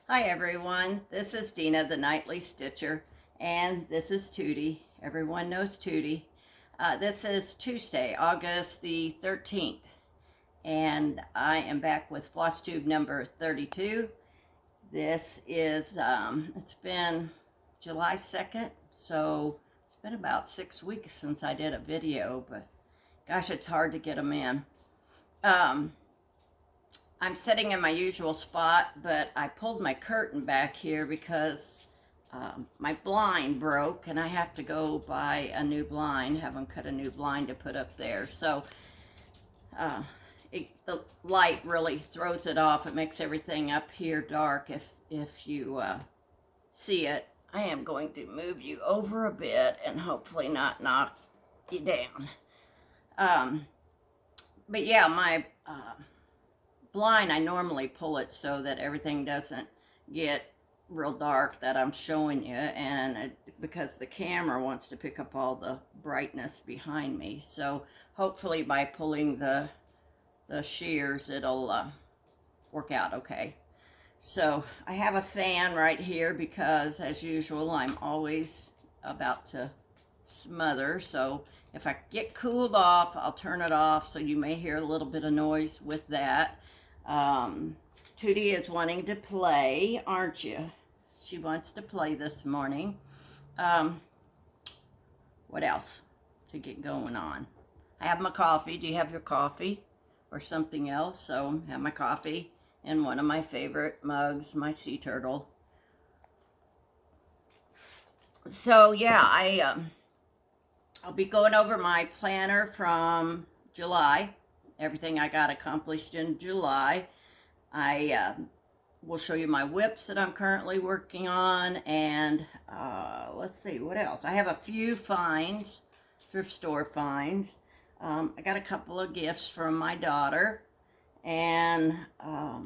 Hi everyone, this is Dina, the Nightly Stitcher, and this is Tootie. Everyone knows Tootie. This is Tuesday, August the 13th, and I am back with flosstube number 32. This is, it's been July 2nd, so it's been about 6 weeks since I did a video, but gosh, it's hard to get them in. I'm sitting in my usual spot, but I pulled my curtain back here because my blind broke and I have to go buy a new blind, have them cut a new blind to put up there. So the light really throws it off. It makes everything up here dark if you see it. I am going to move you over a bit and hopefully not knock you down. But yeah, my blind, I normally pull it so that everything doesn't get real dark that I'm showing you, and because the camera wants to pick up all the brightness behind me. So hopefully by pulling the shears it'll work out okay. So I have a fan right here because, as usual, I'm always about to smother. So if I get cooled off, I'll turn it off, so you may hear a little bit of noise with that. Tootie is wanting to play, aren't you? She wants to play this morning. What else to get going on? I have my coffee. Do you have your coffee or something else? So I have my coffee in one of my favorite mugs, my sea turtle. So yeah, I'll be going over my planner from July. Everything I got accomplished in July. I will show you my whips that I'm currently working on, and let's see what else. I have a few finds, thrift store finds. I got a couple of gifts from my daughter, and I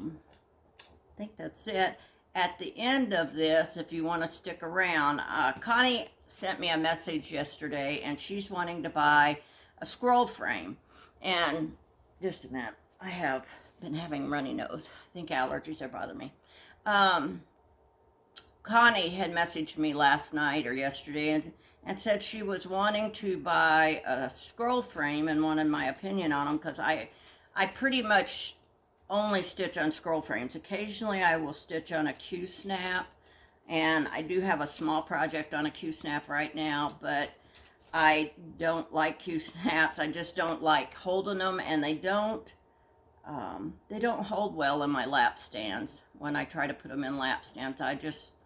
think that's it. At the end of this, if you want to stick around, Connie sent me a message yesterday, and she's wanting to buy a scroll frame. And just a minute, I have been having runny nose. I think allergies are bothering me. Connie had messaged me last night or yesterday and said she was wanting to buy a scroll frame and wanted my opinion on them, because I pretty much only stitch on scroll frames. Occasionally I will stitch on a Q-snap, and I do have a small project on a Q-snap right now, but I don't like Q-snaps. I just don't like holding them, and they don't hold well in my lap stands. When I try to put them in lap stands, I just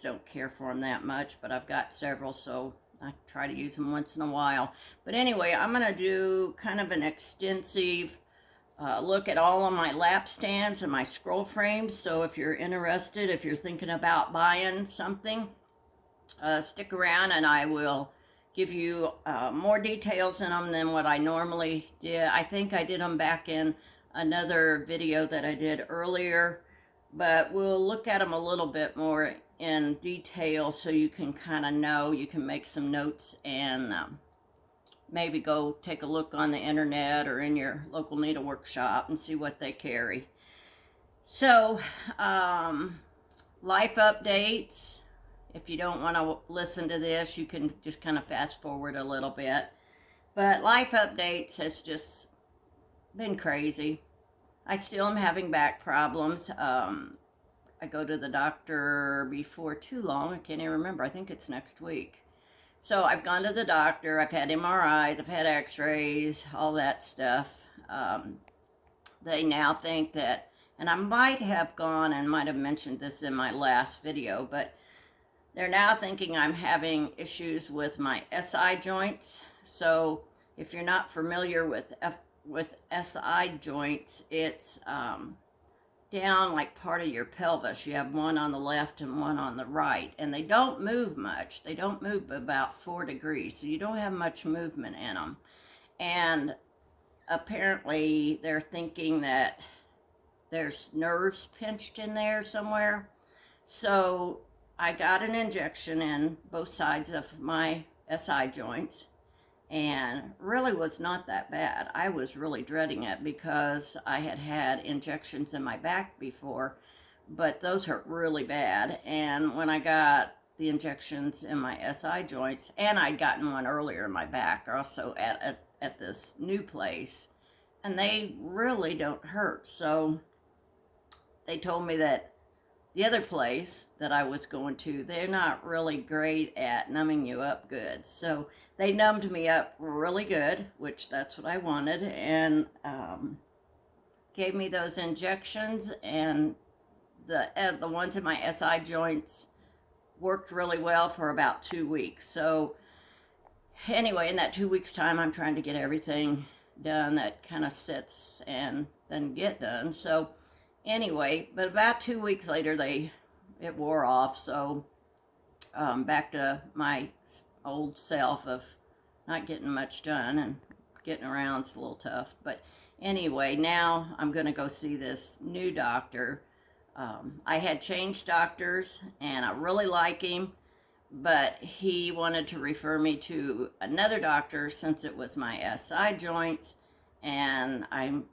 don't care for them that much, but I've got several, so I try to use them once in a while. But anyway, I'm going to do kind of an extensive look at all of my lap stands and my scroll frames. So if you're interested, if you're thinking about buying something, stick around and I will give you more details in them than what I normally did. I think I did them back in another video that I did earlier, but we'll look at them a little bit more in detail so you can kind of know, you can make some notes and maybe go take a look on the internet or in your local needlework shop and see what they carry. So, life updates. If you don't want to listen to this, you can just kind of fast forward a little bit. But life updates has just been crazy. I still am having back problems. I go to the doctor before too long. I can't even remember. I think it's next week. So I've gone to the doctor. I've had MRIs. I've had x-rays, all that stuff. They now think that, and I might have gone and might have mentioned this in my last video, but they're now thinking I'm having issues with my SI joints. So if you're not familiar with SI joints, it's down like part of your pelvis. You have one on the left and one on the right, and they don't move much. They don't move about 4 degrees, so you don't have much movement in them. And apparently they're thinking that there's nerves pinched in there somewhere. So I got an injection in both sides of my SI joints, and really was not that bad. I was really dreading it because I had had injections in my back before, but those hurt really bad. And when I got the injections in my SI joints, and I'd gotten one earlier in my back, also at this new place, and they really don't hurt. So they told me that the other place that I was going to, they're not really great at numbing you up good. So they numbed me up really good, which that's what I wanted, and gave me those injections, and the ones in my SI joints worked really well for about 2 weeks. So anyway, in that 2 weeks time, I'm trying to get everything done that kind of sits and then get done. So anyway, but about 2 weeks later, it wore off. So back to my old self of not getting much done, and getting around's a little tough. But anyway, now I'm going to go see this new doctor. I had changed doctors, and I really like him, but he wanted to refer me to another doctor since it was my SI joints, and I'm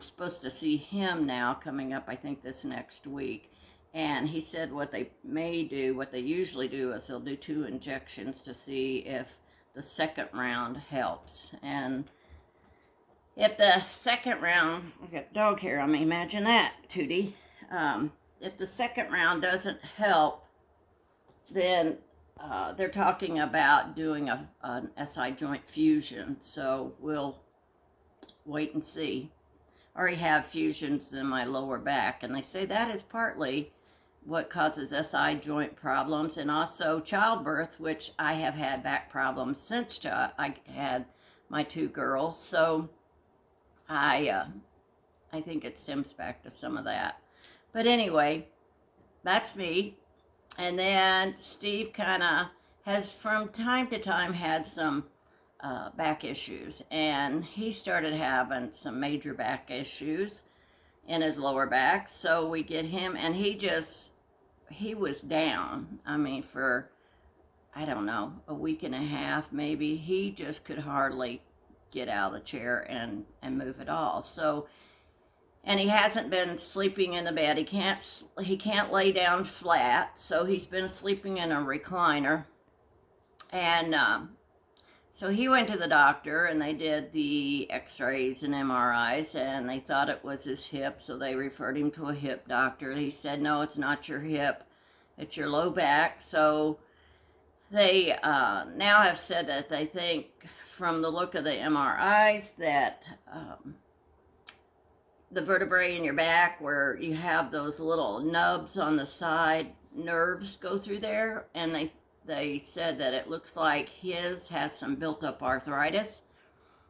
supposed to see him now coming up, I think, this next week. And he said what they usually do is they'll do 2 injections to see if the second round helps. And if the second round, I got dog hair on me, imagine that, Tootie. If the second round doesn't help, then they're talking about doing an SI joint fusion. So we'll wait and see. I already have fusions in my lower back, and they say that is partly what causes SI joint problems, and also childbirth, which I have had back problems since I had my 2 girls. So I think it stems back to some of that. But anyway, that's me. And then Steve kind of has from time to time had some back issues, and he started having some major back issues in his lower back. So we get him, and he was down. I mean, for, I don't know, a week and a half maybe. He just could hardly get out of the chair and move at all. So, and he hasn't been sleeping in the bed. He can't lay down flat, so he's been sleeping in a recliner. And so he went to the doctor, and they did the x-rays and MRIs, and they thought it was his hip, so they referred him to a hip doctor. He said, no, it's not your hip, it's your low back. So they now have said that they think, from the look of the MRIs, that the vertebrae in your back, where you have those little nubs on the side, nerves go through there, and they said that it looks like his has some built-up arthritis.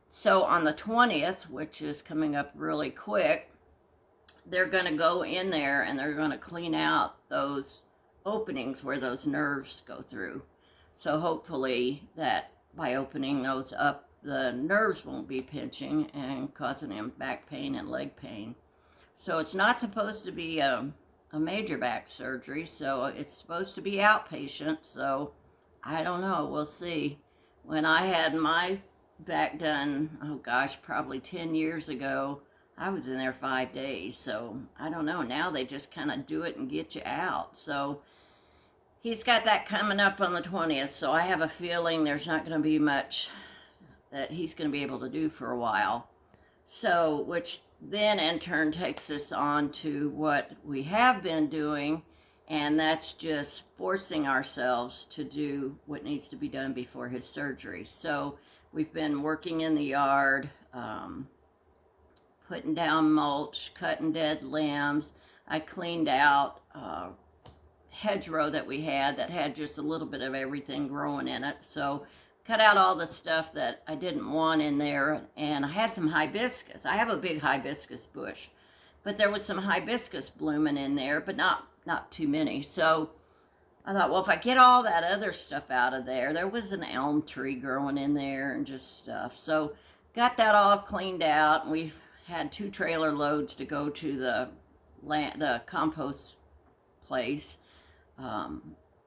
So on the 20th, which is coming up really quick, they're going to go in there and they're going to clean out those openings where those nerves go through. So hopefully that by opening those up, the nerves won't be pinching and causing him back pain and leg pain. So it's not supposed to be a major back surgery, so it's supposed to be outpatient. So I don't know, we'll see. When I had my back done, oh gosh, probably 10 years ago, I was in there 5 days. So I don't know, now they just kind of do it and get you out. So he's got that coming up on the 20th, so I have a feeling there's not going to be much that he's going to be able to do for a while. So, which then in turn takes us on to what we have been doing, and that's just forcing ourselves to do what needs to be done before his surgery. So we've been working in the yard, putting down mulch, cutting dead limbs. I cleaned out hedgerow that we had that had just a little bit of everything growing in it. So cut out all the stuff that I didn't want in there, and I had some hibiscus. I have a big hibiscus bush, but there was some hibiscus blooming in there, but not too many. So I thought, well, if I get all that other stuff out of there, there was an elm tree growing in there and just stuff. So got that all cleaned out, and we've had 2 trailer loads to go to the compost place.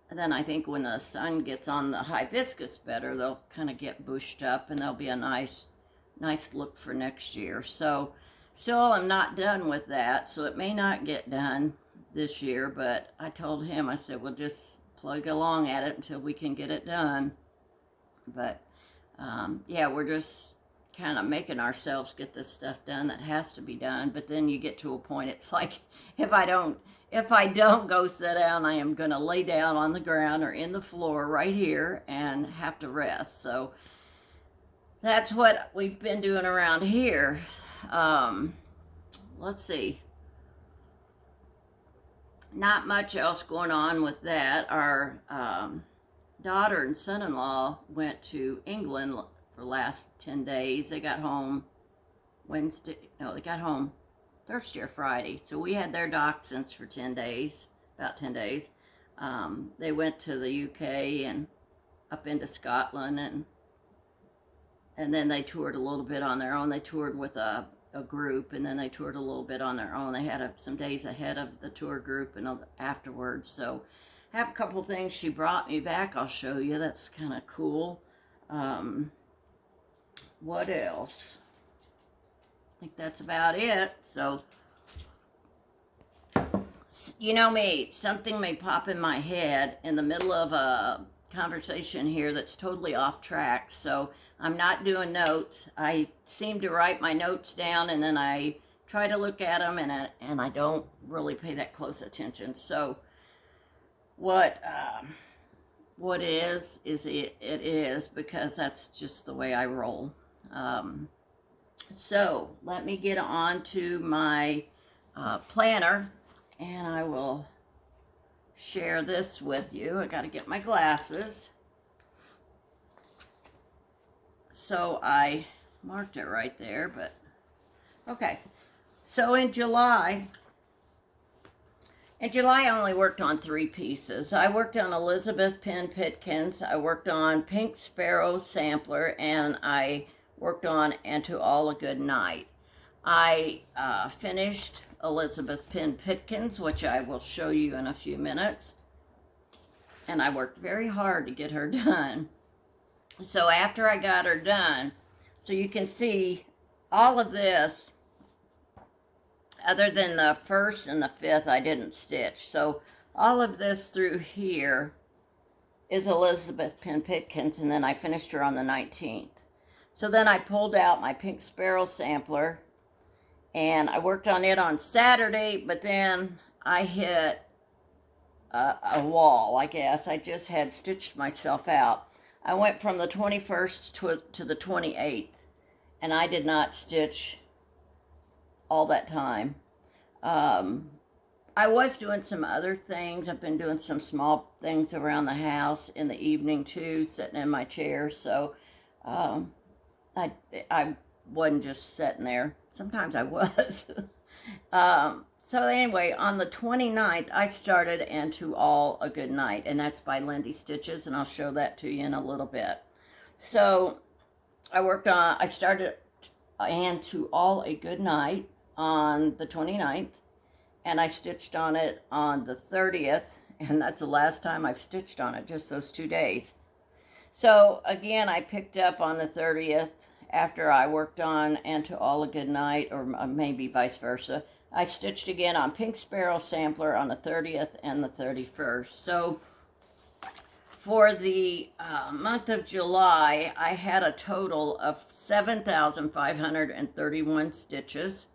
And then I think when the sun gets on the hibiscus better, they'll kind of get bushed up, and they'll be a nice look for next year. So still I'm not done with that, so it may not get done this year, but I told him, I said, we'll just plug along at it until we can get it done. But yeah, we're just kind of making ourselves get this stuff done that has to be done. But then you get to a point, it's like, if I don't go sit down, I am going to lay down on the ground or in the floor right here and have to rest. So that's what we've been doing around here. Let's see. Not much else going on with that. Our daughter and son-in-law went to England for the last 10 days. They got home they got home Thursday or Friday. So we had their dachshunds for 10 days, about 10 days. They went to the UK and up into Scotland, and then they toured a little bit on their own. They toured with a group, and then they toured a little bit on their own. They had some days ahead of the tour group and afterwards. So I have a couple of things she brought me back. I'll show you. That's kind of cool. What else? I think that's about it. So, you know me, something may pop in my head in the middle of a conversation here that's totally off track. So I'm not doing notes. I seem to write my notes down, and then I try to look at them, and I don't really pay that close attention. So what it is, because that's just the way I roll. So let me get on to my planner, and I will share this with you. I got to get my glasses. So I marked it right there, but okay. So in July I only worked on 3 pieces. I worked on Elizabeth Pinpitkins, I worked on Pink Sparrow Sampler, and I worked on And to All a Good Night. I finished Elizabeth Pinpitkins, which I will show you in a few minutes. And I worked very hard to get her done. So after I got her done, so you can see all of this, other than the 1st and the 5th, I didn't stitch. So all of this through here is Elizabeth Pinpitkins, and then I finished her on the 19th. So then I pulled out my Pink Sparrow sampler, and I worked on it on Saturday, but then I hit a wall, I guess. I just had stitched myself out. I went from the 21st to the 28th, and I did not stitch all that time. I was doing some other things. I've been doing some small things around the house in the evening too, sitting in my chair. So I wasn't just sitting there. Sometimes I was. So anyway, on the 29th, I started And to All a Good Night, and that's by Lindy Stitches, and I'll show that to you in a little bit. So I started And to All a Good Night on the 29th, and I stitched on it on the 30th, and that's the last time I've stitched on it, just those 2 days. So again, I picked up on the 30th after I worked on And to All a Good Night, or maybe vice versa. I stitched again on Pink Sparrow Sampler on the 30th and the 31st. So for the month of July, I had a total of 7,531 stitches,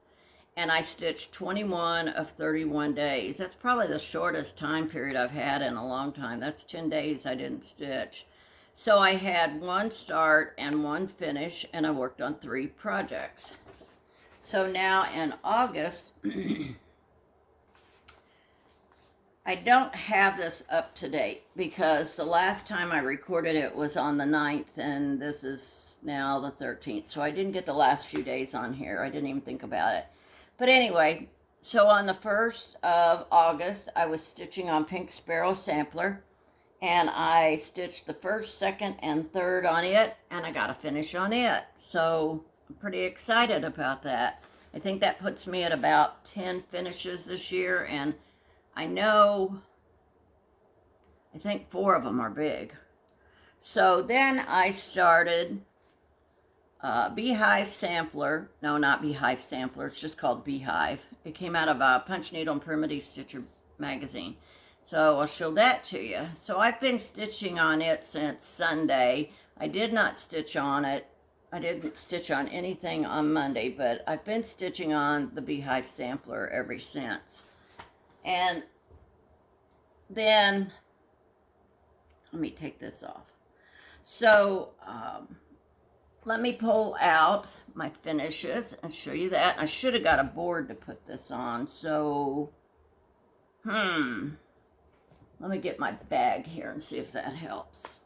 and I stitched 21 of 31 days. That's probably the shortest time period I've had in a long time. That's 10 days I didn't stitch. So I had 1 start and 1 finish, and I worked on 3 projects. So now in August, I don't have this up to date because the last time I recorded it was on the 9th, and this is now the 13th. So I didn't get the last few days on here. I didn't even think about it. But anyway, so on the 1st of August, I was stitching on Pink Sparrow Sampler, and I stitched the 1st, 2nd, and 3rd on it, and I got a finish on it. So I'm pretty excited about that. I think that puts me at about 10 finishes this year, and I think 4 of them are big. So then I started Beehive Sampler. No, not Beehive Sampler. It's just called Beehive. It came out of a Punch Needle and Primitive Stitcher magazine. So I'll show that to you. So I've been stitching on it since Sunday. I did not stitch on it. I didn't stitch on anything on Monday, but I've been stitching on the Beehive sampler ever since. And then, let me take this off. So, let me pull out my finishes and show you that. I should have got a board to put this on. So, let me get my bag here and see if that helps.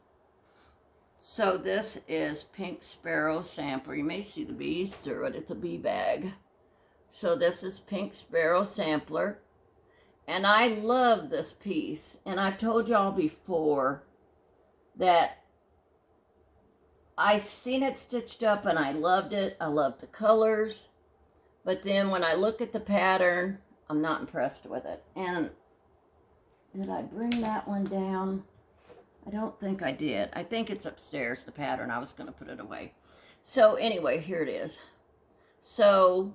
So this is Pink Sparrow sampler. You may see the bees through it. It's a bee bag. So this is Pink Sparrow sampler. And I love this piece. And I've told y'all before that I've seen it stitched up and I loved it. I loved the colors. But then when I look at the pattern, I'm not impressed with it. And did I bring that one down? I don't think I did. I think it's upstairs, the pattern. I was going to put it away. So anyway, here it is. So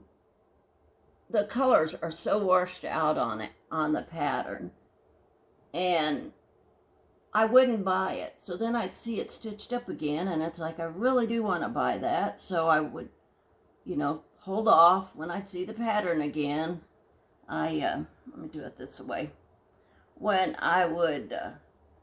the colors are so washed out on it, on the pattern. And I wouldn't buy it. So then I'd see it stitched up again, and it's like, I really do want to buy that. So I would, you know, hold off. When I'd see the pattern again, let me do it this way. When I would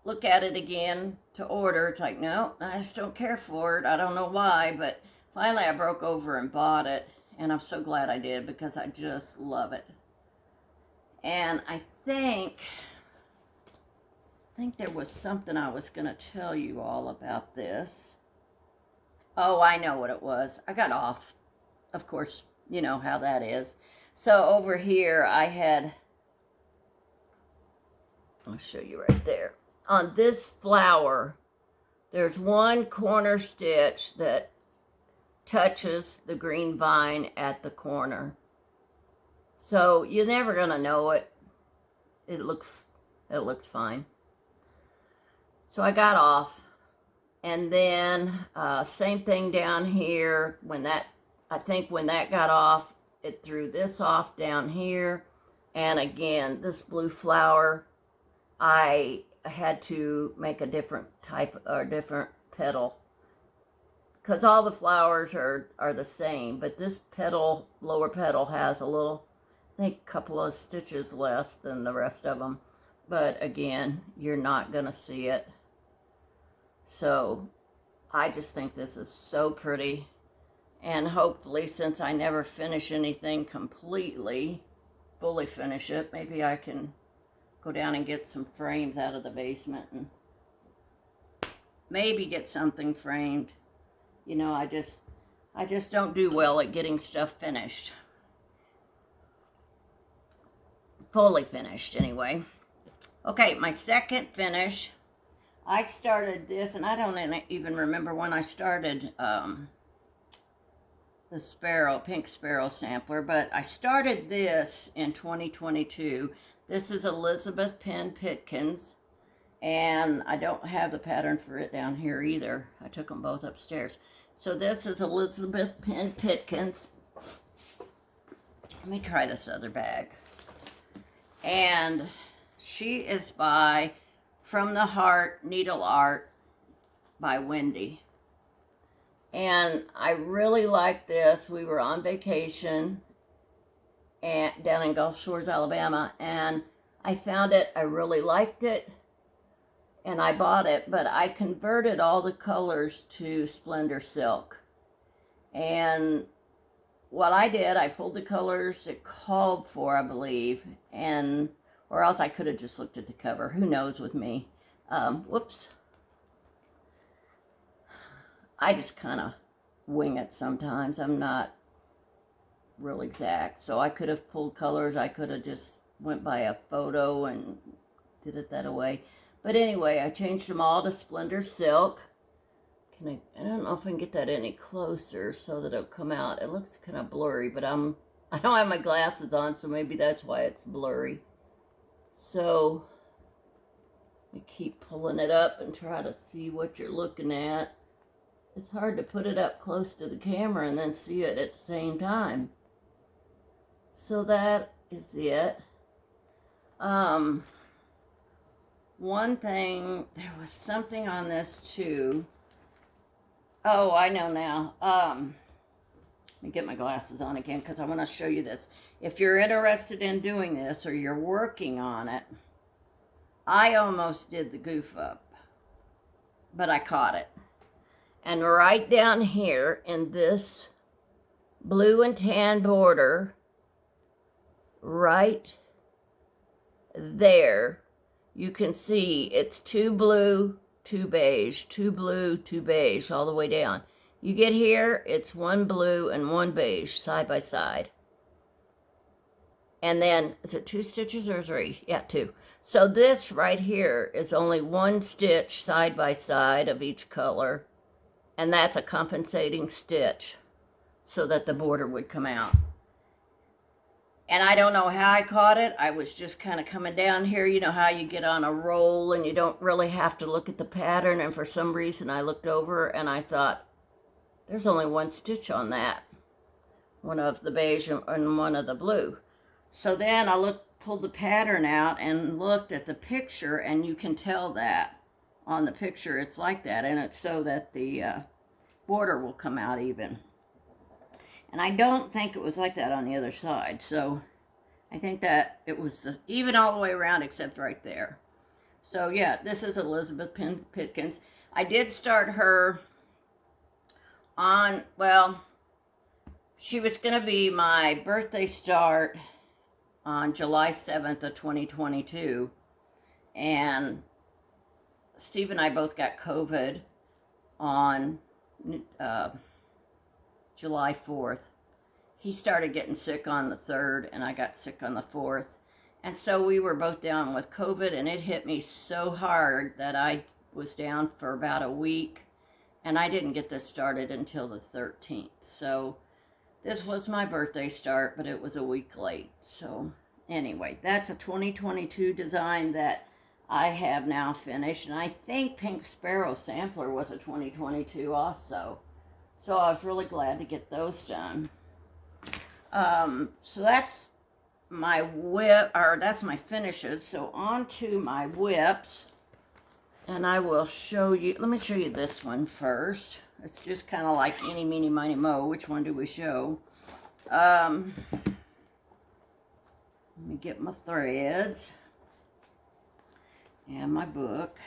look at it again to order, it's like, no, I just don't care for it. I don't know why, but finally I broke over and bought it, and I'm so glad I did because I just love it. And I think there was something I was going to tell you all about this. Oh, I know what it was. I got off. Of course, you know how that is. So over here I had, I'll show you right there. On this flower, there's one corner stitch that touches the green vine at the corner. So you're never gonna know it. It looks fine. So I got off, and then same thing down here. I think when that got off, it threw this off down here, and again this blue flower, I had to make a different type or different petal because all the flowers are the same, but this petal, lower petal, has a little, I think, a couple of stitches less than the rest of them. But again, you're not gonna see it. So I just think this is so pretty, and hopefully, since I never finish anything completely, fully finish it, maybe I can go down and get some frames out of the basement and maybe get something framed. You know, I just don't do well at getting stuff finished. Fully finished, anyway. Okay, my second finish. I started this, and I don't even remember when I started the Sparrow, Pink Sparrow sampler, but I started this in 2022. This is Elizabeth Pinpitkins, and I don't have the pattern for it down here either. I took them both upstairs. So this is Elizabeth Pinpitkins. Let me try this other bag. And she is by From the Heart Needle Art by Wendy. And I really like this. We were on vacation down in Gulf Shores, Alabama, and I found it. I really liked it, and I bought it, but I converted all the colors to Splendor Silk. And what I did, I pulled the colors it called for, I believe, and or else I could have just looked at the cover. Who knows with me? Whoops. I just kind of wing it sometimes. I'm not real exact. So I could have pulled colors. I could have just went by a photo and did it that way. But anyway, I changed them all to Splendor Silk. I don't know if I can get that any closer so that it'll come out. It looks kind of blurry, but I don't have my glasses on, so maybe that's why it's blurry. So I keep pulling it up and try to see what you're looking at. It's hard to put it up close to the camera and then see it at the same time. So that is it. One thing, there was something on this too. Oh, I know now. Let me get my glasses on again because I want to show you this. If you're interested in doing this or you're working on it, I almost did the goof up, but I caught it. And right down here in this blue and tan border, right there, you can see it's 2 blue, 2 beige, 2 blue, 2 beige, all the way down. You get here, it's 1 blue and 1 beige side by side. And then, is it 2 stitches or 3? Yeah, 2. So this right here is only 1 stitch side by side of each color. And that's a compensating stitch so that the border would come out. And I don't know how I caught it. I was just kind of coming down here. You know how you get on a roll and you don't really have to look at the pattern. And for some reason I looked over and I thought, there's only 1 stitch on that. One of the beige and one of the blue. So then I pulled the pattern out and looked at the picture, and you can tell that on the picture it's like that. And it's so that the border will come out even. And I don't think it was like that on the other side. So I think that it was even all the way around except right there. So yeah, this is Elizabeth Pinpitkins. I did start her on, well, she was going to be my birthday start on July 7th of 2022. And Steve and I both got COVID on July 4th. He started getting sick on the 3rd, and I got sick on the 4th. And so we were both down with COVID, and it hit me so hard that I was down for about a week, and I didn't get this started until the 13th. So this was my birthday start, but it was a week late. So anyway, that's a 2022 design that I have now finished. And I think Pink Sparrow Sampler was a 2022 also. So I was really glad to get those done. So that's my whip, or that's my finishes. So on to my whips. And I will show you, let me show you this one first. It's just kind of like eeny, meeny, miny, mo. Which one do we show? Let me get my threads and my book.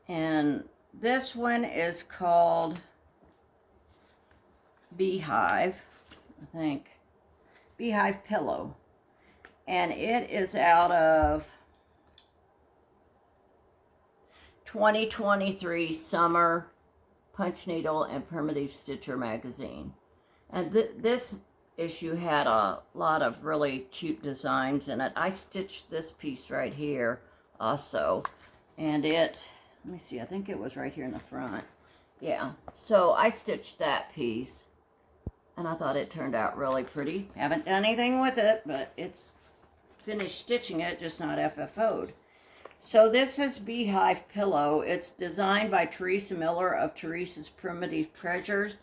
And this one is called Beehive, I think. Beehive Pillow. And it is out of 2023 Summer Punch Needle and Primitive Stitcher magazine. And this issue had a lot of really cute designs in it. I stitched this piece right here also. And it, let me see, I think it was right here in the front. Yeah, so I stitched that piece. And I thought it turned out really pretty. Haven't done anything with it, but it's finished stitching it, just not FFO'd. So this is Beehive Pillow. It's designed by Teresa Miller of Teresa's Primitive Treasures.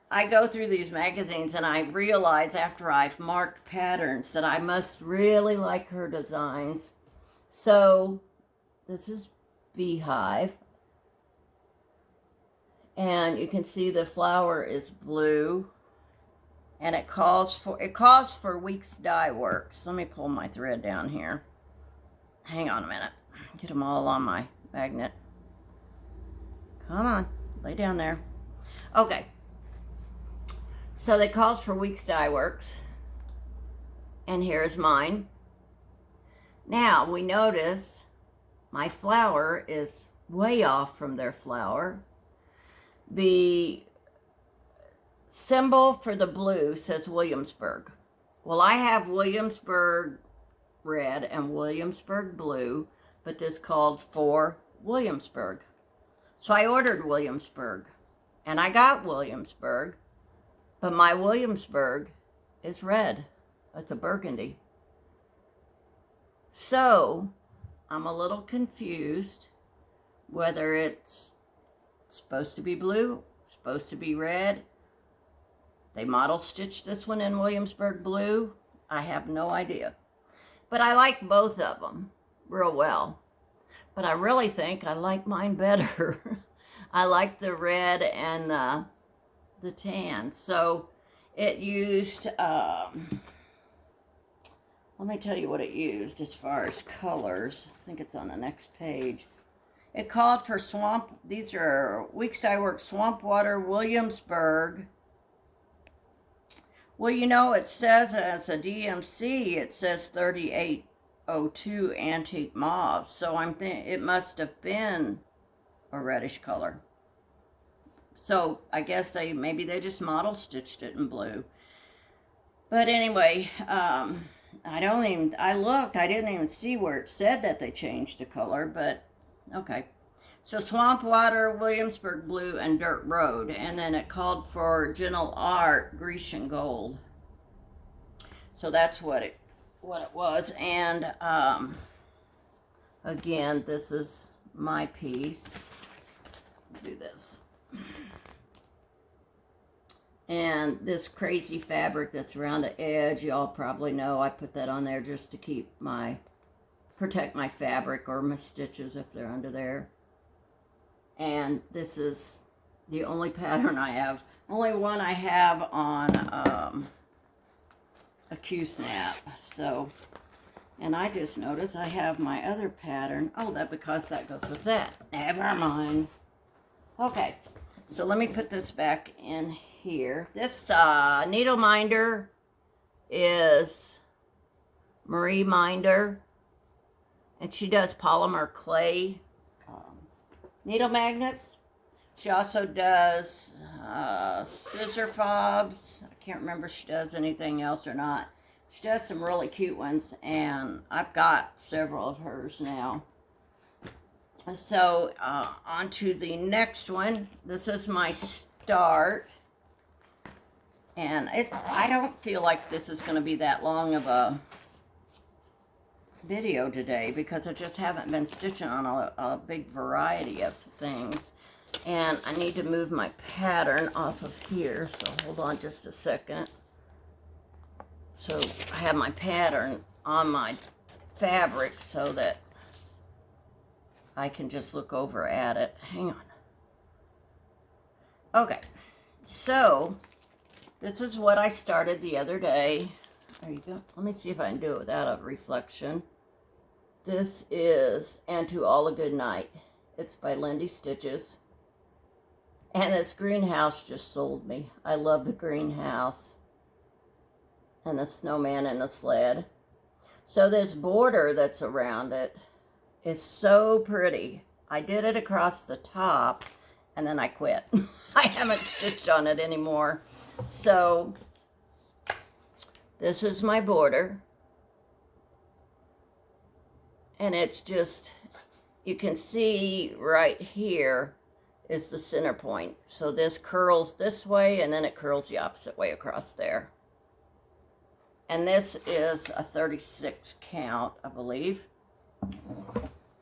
I go through these magazines and I realize after I've marked patterns that I must really like her designs. So this is Beehive. And you can see the flower is blue. And it calls for Weeks Dye Works. Let me pull my thread down here. Hang on a minute. Get them all on my magnet. Come on, lay down there. Okay. So it calls for Weeks Dye Works. And here's mine. Now we notice my flower is way off from their flower. The symbol for the blue says Williamsburg. Well, I have Williamsburg red and Williamsburg blue, but this called for Williamsburg. So I ordered Williamsburg, and I got Williamsburg, but my Williamsburg is red. It's a burgundy. So I'm a little confused whether it's supposed to be blue, supposed to be red. They model stitched this one in Williamsburg blue. I have no idea. But I like both of them real well. But I really think I like mine better. I like the red and the tan. So it used, let me tell you what it used as far as colors. I think it's on the next page. It called for these are Weeks Dye Works Swamp Water, Williamsburg. Well, you know, it says as a DMC, it says 3802 Antique Mauve. So it must have been a reddish color. So I guess maybe they just model stitched it in blue. But anyway, I looked, I didn't even see where it said that they changed the color, but okay. So Swamp Water, Williamsburg Blue, and Dirt Road. And then it called for Gentle Art, Grecian Gold. So that's what it was. And again, this is my piece. Do this. And this crazy fabric that's around the edge, y'all probably know I put that on there just to protect my fabric or my stitches if they're under there. And this is the only pattern I have. Only one I have on a Q-snap. So, and I just noticed I have my other pattern. Oh, because that goes with that. Never mind. Okay, so let me put this back in here. This needle minder is Marie Minder, and she does polymer clay needle magnets. She also does scissor fobs. I can't remember if she does anything else or not. She does some really cute ones, and I've got several of hers now. So on to the next one. This is my start. And I don't feel like this is going to be that long of a video today because I just haven't been stitching on a big variety of things. And I need to move my pattern off of here, so hold on just a second. So I have my pattern on my fabric so that I can just look over at it. Hang on. Okay, so this is what I started the other day. There you go. Let me see if I can do it without a reflection. This is And to All a Good Night. It's by Lindy Stitches. And this greenhouse just sold me. I love the greenhouse. And the snowman and the sled. So this border that's around it is so pretty. I did it across the top and then I quit. I haven't stitched on it anymore. So this is my border. And it's just, you can see right here is the center point. So this curls this way and then it curls the opposite way across there. And this is a 36 count, I believe.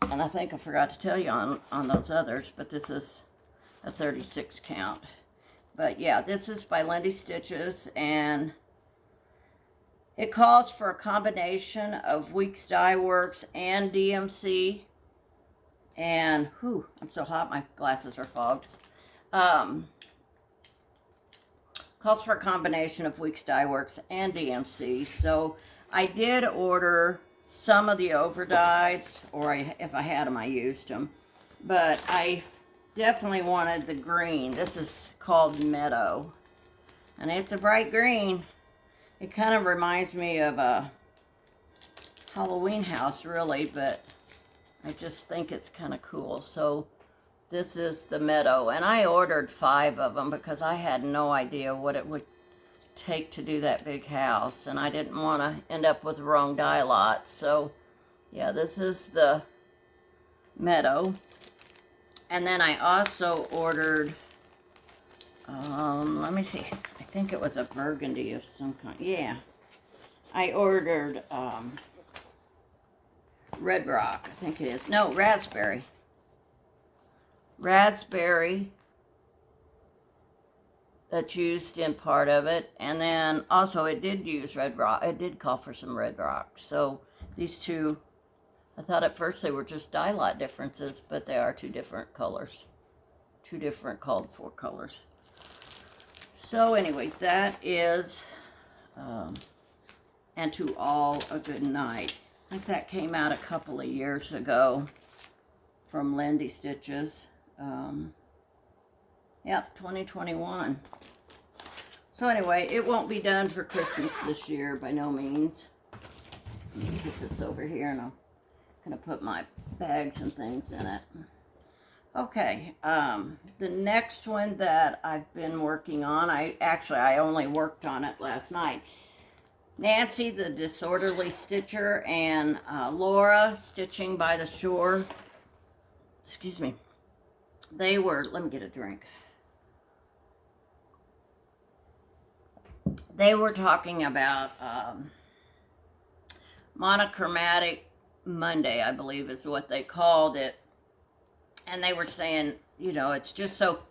And I think I forgot to tell you on those others, but this is a 36 count. But yeah, this is by Lindy Stitches, and it calls for a combination of Weeks Dye Works and DMC. And, whew, I'm so hot, my glasses are fogged. Calls for a combination of Weeks Dye Works and DMC. So I did order some of the overdyes, or if I had them, I used them. But I definitely wanted the green. This is called Meadow. And it's a bright green. It kind of reminds me of a Halloween house, really, but I just think it's kind of cool. So this is the Meadow, and I ordered 5 of them because I had no idea what it would take to do that big house, and I didn't want to end up with the wrong dye lot. So yeah, this is the Meadow. And then I also ordered, let me see, I think it was a burgundy of some kind. Yeah, I ordered Red Rock, I think it is. No, raspberry. Raspberry. that's used in part of it. And then also it did use red rock. It did call for some red rock. So these two, I thought at first they were just dye lot differences, but they are two different colors. Two different called for colors. So anyway, that is, and to all a good night. I think that came out a couple of years ago from Lindy Stitches. Yep, 2021. So anyway, it won't be done for Christmas this year by no means. Let me put this over here and I'm going to put my bags and things in it. Okay, the next one that I've been working on, I only worked on it last night. Nancy, the Disorderly Stitcher, and Laura, Stitching by the Shore, excuse me, they were, let me get a drink. They were talking about Monochromatic Monday, I believe is what they called it. And they were saying, you know, it's just so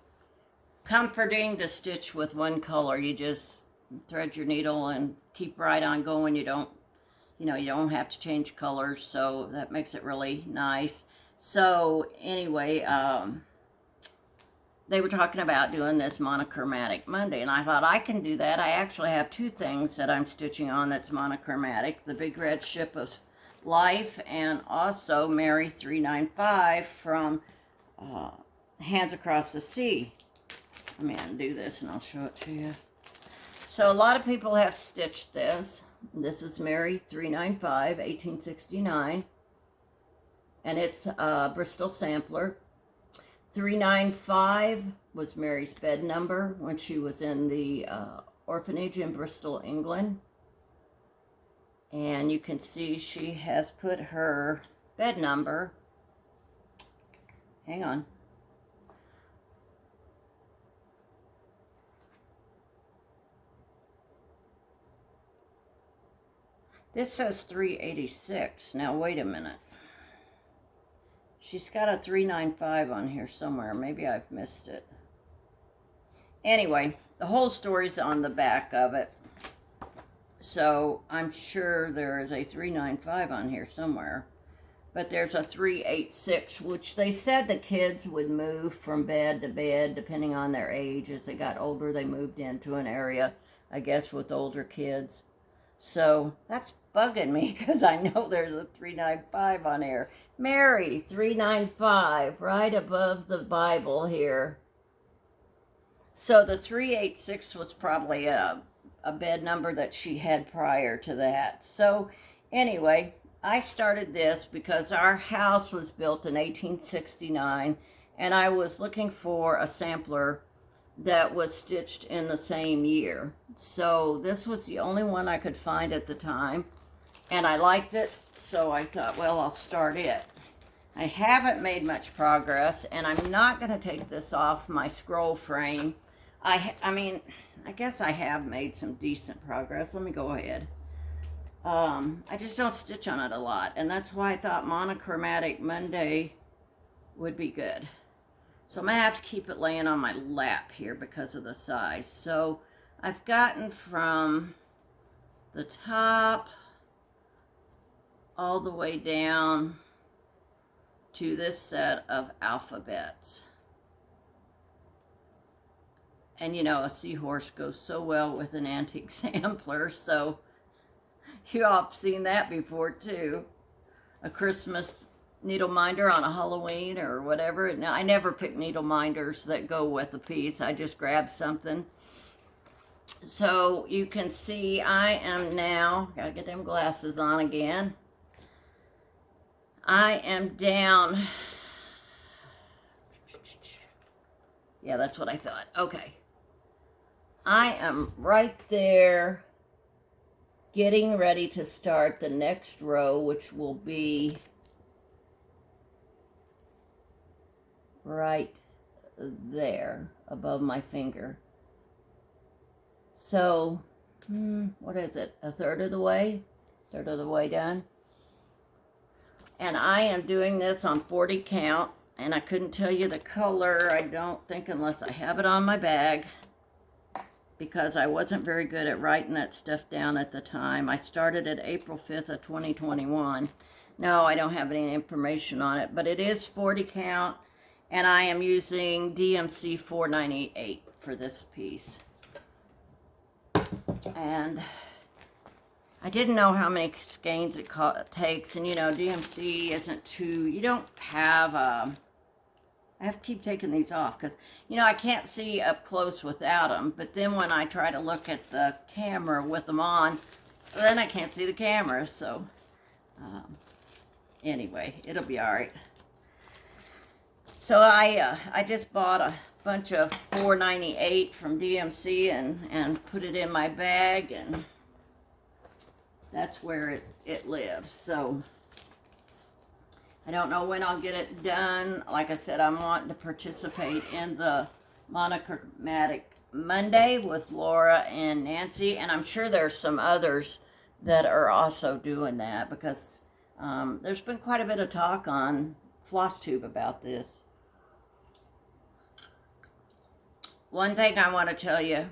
comforting to stitch with one color. You just thread your needle and keep right on going. You don't have to change colors, so that makes it really nice. So anyway, they were talking about doing this Monochromatic Monday, and I thought I can do that. I actually have two things that I'm stitching on that's monochromatic, the Big Red Ship of Life and also Mary 395 from Hands Across the Sea. Let me undo this and I'll show it to you. So a lot of people have stitched this. This is Mary 395, 1869. And it's a Bristol sampler. 395 was Mary's bed number when she was in the orphanage in Bristol, England. And you can see she has put her bed number, hang on, this says 386. Now wait a minute. She's got a 395 on here somewhere. Maybe I've missed it. Anyway, the whole story's on the back of it. So I'm sure there is a 395 on here somewhere. But there's a 386, which they said the kids would move from bed to bed depending on their age. As they got older, they moved into an area, I guess, with older kids. So that's bugging me because I know there's a 395 on here. Mary 395, right above the Bible here. So the 386 was probably a bed number that she had prior to that. So anyway, I started this because our house was built in 1869 and I was looking for a sampler that was stitched in the same year. So this was the only one I could find at the time and I liked it, so I thought, well, I'll start it. I haven't made much progress and I'm not going to take this off my scroll frame. I mean, I guess I have made some decent progress. Let me go ahead. I just don't stitch on it a lot, and that's why I thought Monochromatic Monday would be good. So I'm going to have to keep it laying on my lap here because of the size. So I've gotten from the top all the way down to this set of alphabets. And you know, a seahorse goes so well with an antique sampler, so you all have seen that before too. A Christmas needle minder on a Halloween or whatever. Now, I never pick needle minders that go with a piece. I just grab something. So you can see I am now, gotta get them glasses on again. I am down. Yeah, that's what I thought. Okay. I am right there getting ready to start the next row, which will be right there above my finger. So, what is it? A third of the way? Third of the way done. And I am doing this on 40 count, and I couldn't tell you the color, I don't think, unless I have it on my bag. because I wasn't very good at writing that stuff down at the time. I started at April 5th of 2021. No, I don't have any information on it, but it is 40 count, and I am using DMC 498 for this piece. And I didn't know how many skeins it takes, and you know, DMC isn't too, you don't have, I have to keep taking these off, because, you know, I can't see up close without them, but then when I try to look at the camera with them on, then I can't see the camera, so, anyway, it'll be alright. So I just bought a bunch of 498 from DMC and put it in my bag, and that's where it lives. So I don't know when I'll get it done. Like I said, I'm wanting to participate in the Monochromatic Monday with Laura and Nancy, and I'm sure there's some others that are also doing that, because there's been quite a bit of talk on FlossTube about this. One thing I want to tell you,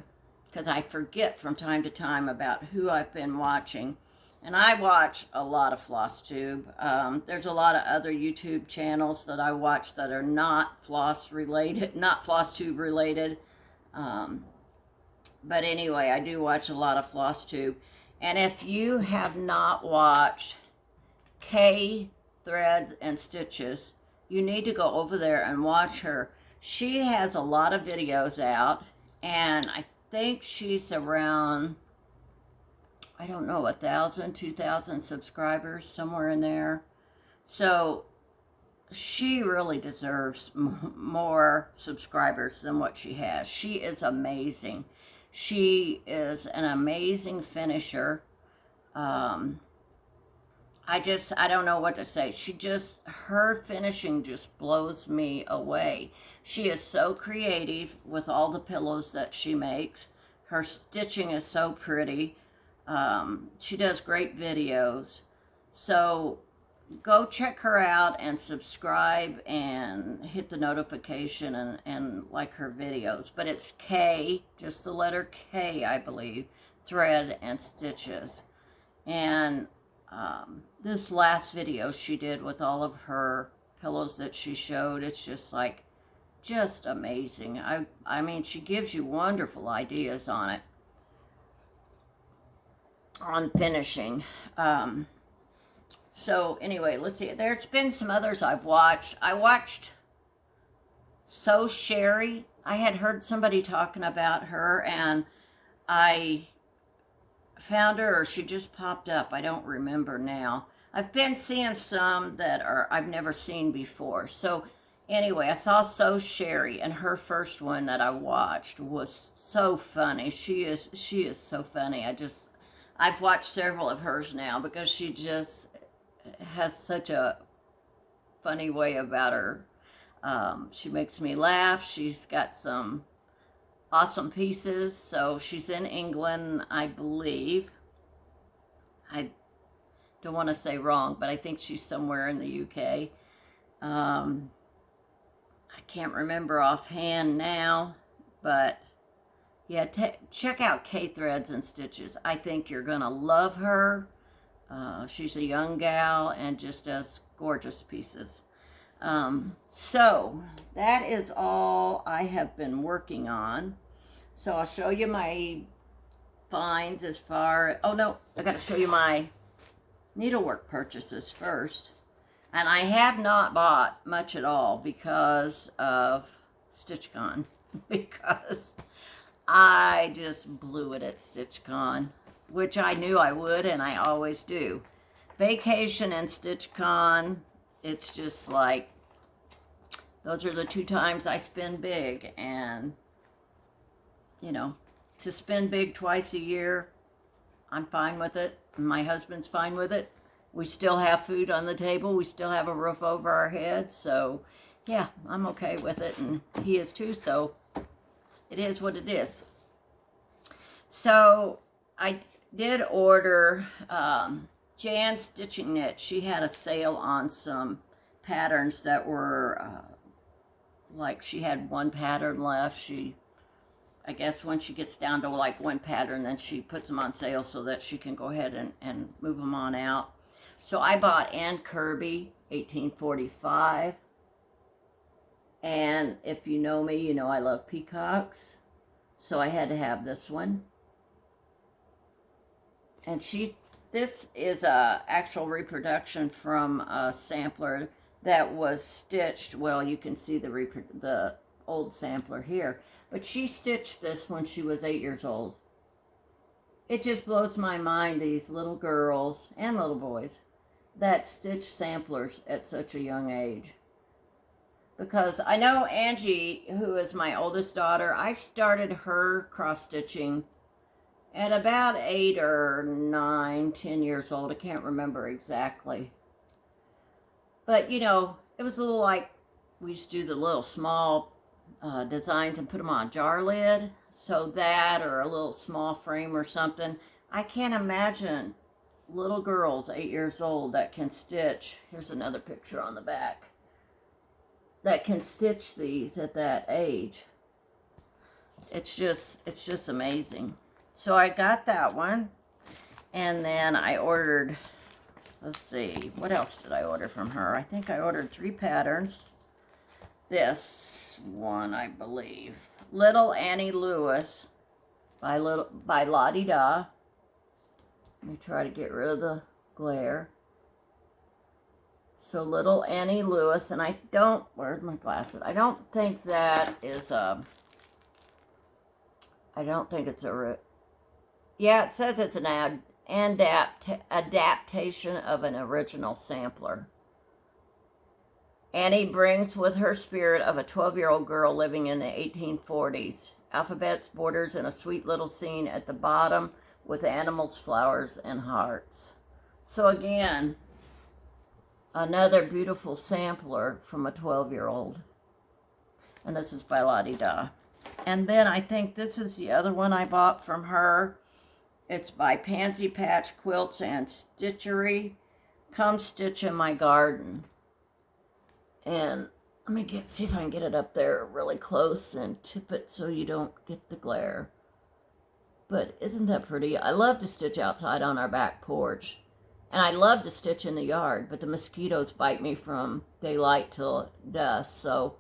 because I forget from time to time about who I've been watching, and I watch a lot of FlossTube. There's a lot of other YouTube channels that I watch that are not floss related, not FlossTube related. But anyway, I do watch a lot of FlossTube. And if you have not watched KThreadsStitches, you need to go over there and watch her. She has a lot of videos out, and I think she's around, I don't know, 1,000, 2,000 subscribers, somewhere in there. So she really deserves more subscribers than what she has. She is amazing. She is an amazing finisher. I don't know what to say. Her finishing just blows me away. She is so creative with all the pillows that she makes. Her stitching is so pretty. She does great videos. So go check her out and subscribe and hit the notification and like her videos. But it's K, just the letter K, I believe, Thread and Stitches. And this last video she did with all of her pillows that she showed, it's just amazing. I mean, she gives you wonderful ideas on it, on finishing. So anyway, let's see. There's been some others I've watched. I watched So Sherry. I had heard somebody talking about her, and I found her, or she just popped up. I don't remember now. I've been seeing some that I've never seen before. So anyway, I saw So Sherry, and her first one that I watched was so funny. She is so funny. I've watched several of hers now, because she just has such a funny way about her. She makes me laugh. She's got some awesome pieces. So she's in England, I believe. I don't want to say wrong, but I think she's somewhere in the UK. I can't remember offhand now, but yeah, check out KThreadsStitches. I think you're gonna love her. She's a young gal and just does gorgeous pieces. So that is all I have been working on. So I'll show you my finds as far, oh no, I gotta show you my needlework purchases first. And I have not bought much at all because of StitchCon, because I just blew it at StitchCon, which I knew I would, and I always do. Vacation and StitchCon, it's just like, those are the two times I spend big, and, you know, to spend big twice a year, I'm fine with it. My husband's fine with it. We still have food on the table. We still have a roof over our heads. So, yeah, I'm okay with it, and he is too, so it is what it is. So, I did order Jan's Stitching Knit. She had a sale on some patterns that were, like, she had one pattern left. I guess when she gets down to like one pattern, then she puts them on sale so that she can go ahead and move them on out. So I bought Ann Kirby, 1845. And if you know me, you know I love peacocks. So I had to have this one. And this is a actual reproduction from a sampler that was stitched. Well, you can see the old sampler here. But she stitched this when she was 8 years old. It just blows my mind, these little girls and little boys that stitch samplers at such a young age. Because I know Angie, who is my oldest daughter, I started her cross-stitching at about 8 or 9, 10 years old. I can't remember exactly. But, you know, it was a little like we used to do the little small designs and put them on a jar lid. So that, or a little small frame or something. I can't imagine little girls 8 years old that can stitch. Here's another picture on the back. That can stitch these at that age. It's just amazing. So I got that one, and then I ordered, let's see, what else did I order from her? I think I ordered 3 patterns. This one, I believe, Little Annie Lewis by Lottie Da. Let me try to get rid of the glare. So Little Annie Lewis, and where's my glasses? I don't think that is I don't think it's yeah, it says it's an adaptation of an original sampler. Annie brings with her spirit of a 12-year-old girl living in the 1840s. Alphabets, borders, and a sweet little scene at the bottom with animals, flowers, and hearts. So again, another beautiful sampler from a 12-year-old. And this is by Lottie Da. And then I think this is the other one I bought from her. It's by Pansy Patch Quilts and Stitchery. Come Stitch in My Garden. And let me see if I can get it up there really close and tip it so you don't get the glare. But isn't that pretty? I love to stitch outside on our back porch. And I love to stitch in the yard, but the mosquitoes bite me from daylight till dusk. So